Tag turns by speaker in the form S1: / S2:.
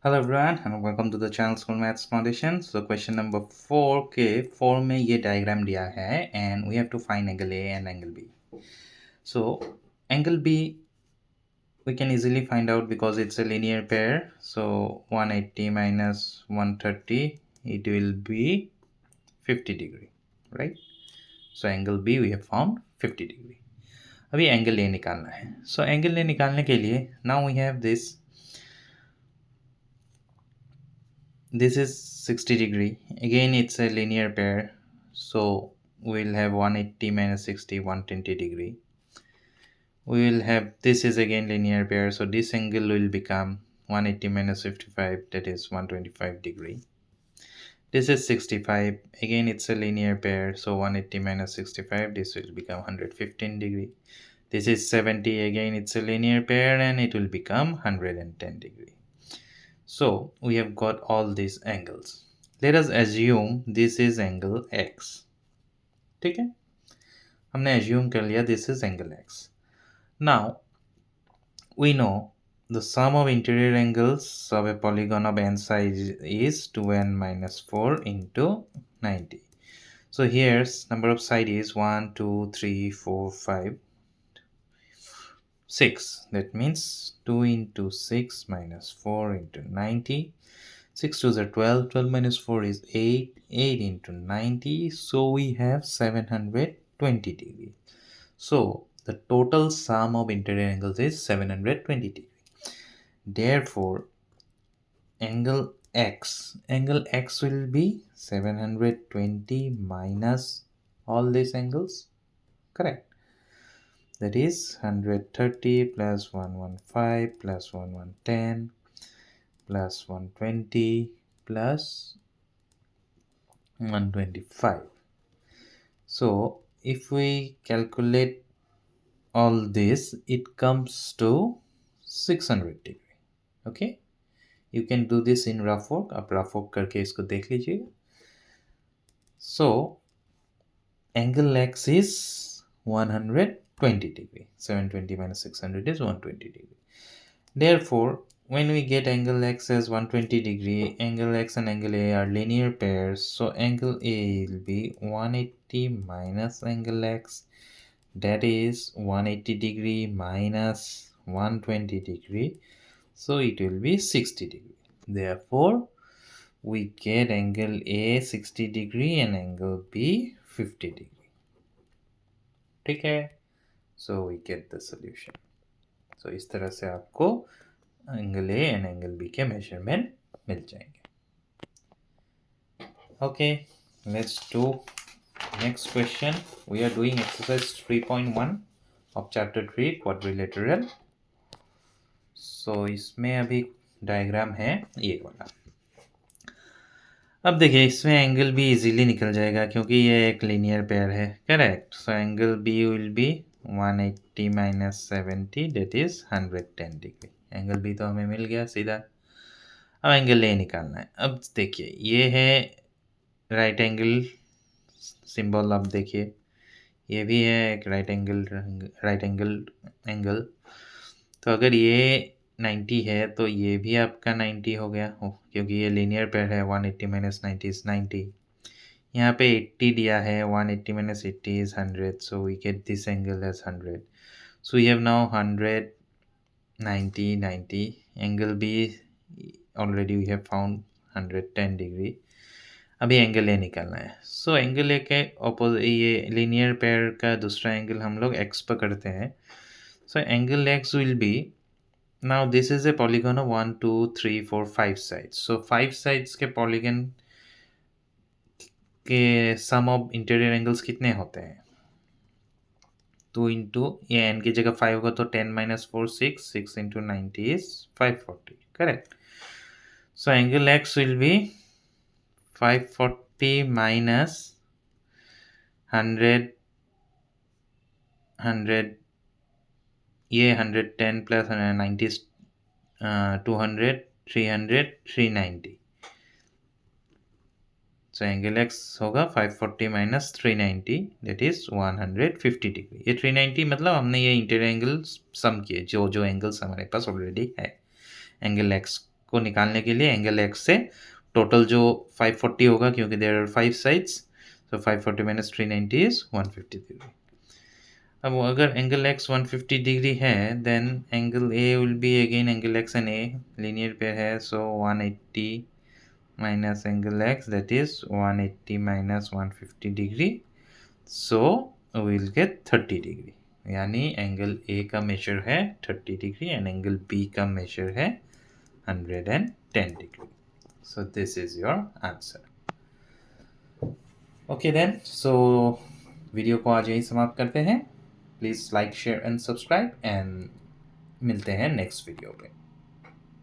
S1: Hello everyone and welcome to the channel School Maths Foundation. So question number 4 के 4 में ये diagram दिया है and we have to find angle A and angle B. So angle B we can easily find out because it's a linear pair. So 180 minus 130 it will be 50 degree, right? So angle B we have found 50 degree. अभी angle A निकालना है. So angle A निकालने के लिए now we have this is 60 degree. Again it's a linear pair, so we'll have 180 minus 60 120 degree. We will have this is again linear pair, so this angle will become 180 minus 55, that is 125 degree. This is 65, again it's a linear pair, so 180 minus 65, this will become 115 degree. This is 70, again it's a linear pair and it will become 110 degree. So we have got all these angles. Let us assume this is angle x. ठीक है, हमने assume कर लिया this is angle x. Now we know the sum of interior angles of a polygon of n size is 2n minus 4 into 90. So here's number of side is 1 2 3 4 5 6. That means 2 into 6 minus 4 into 90. 6 2s are 12, 12 minus 4 is 8, 8 into 90, so we have 720 degree. So the total sum of interior angles is 720 degree. Therefore, angle x will be 720 minus all these angles, correct? That is 130 plus 115 plus 1110 plus 120 plus 125. So if we calculate all this, it comes to 600 degree. Okay, you can do this in rough work. आप rough work करके इसको देख लीजिएगा. So angle x is 120 degree. 720 minus 600 is 120 degree. Therefore, when we get angle x as 120 degree, angle x and angle A are linear pairs. So angle A will be 180 minus angle x, that is 180 degree minus 120 degree. So it will be 60 degree. Therefore, we get angle A 60 degree and angle B 50 degree. ठीक है? So we get the solution. So इस तरह से आपको angle A and angle B के measurement मिल जाएंगे. Okay, let's do next question. We are doing exercise 3.1 of chapter 3 quadrilateral. So इसमें अभी डायग्राम है ये वाला. अब देखिए इसमें एंगल बी इजीली निकल जाएगा क्योंकि ये एक लीनियर पेयर है, correct? So angle B will be 180 minus 70, that is 110 degree. Angle B तो हमें मिल गया सीधा. अब एंगल ए निकालना है. अब देखिए ये है राइट एंगल सिंबल. अब देखिए ये भी है एक राइट एंगल. तो अगर ये 90 है तो ये भी आपका 90 हो गया क्योंकि ये लीनियर पेयर है. 180 माइनस 90 इज 90. यहाँ पे 80 दिया है. 180 minus 80 is 100. So we get this angle as 100. So we have now 100 90 90. Angle B already we have found 110 degree. अभी एंगल ए निकालना है. सो एंगल ए के ऑपोजिट ये लीनियर पेयर का दूसरा एंगल हम लोग एक्स पर करते हैं. So angle x will be, now this is a polygon of 1 2 3 4 5 sides. So 5 sides के polygon के sum of interior angles कितने होते हैं? 2 into ये n की जगह 5 होगा तो 10 minus 4 6 6 into 90 is 540, correct? So angle x will be 540 minus 100 ये 110 plus 90 is 200 300 390. So angle x होगा 540 minus 390, that is 150 डिग्री. ये 390 मतलब हमने ये इंटीरियर एंगल सम किए जो एंगल्स हमारे पास ऑलरेडी है एंगल x को निकालने के लिए एंगल x से टोटल जो 540 होगा, क्योंकि there are 5 sides, so 540 minus 390 is 150 degree. अब अगर एंगल x 150 डिग्री है, then angle a will be again angle x and a linear pair है, so 180 minus angle x, that is 180 minus 150 degree, so we will get 30 degree. यानी angle A का measure है 30 degree and angle B का measure है 110 degree. So this is your answer. Okay then, so video को आज यही समाप्त करते हैं। Please like, share and subscribe, and मिलते हैं नेक्स्ट वीडियो पे।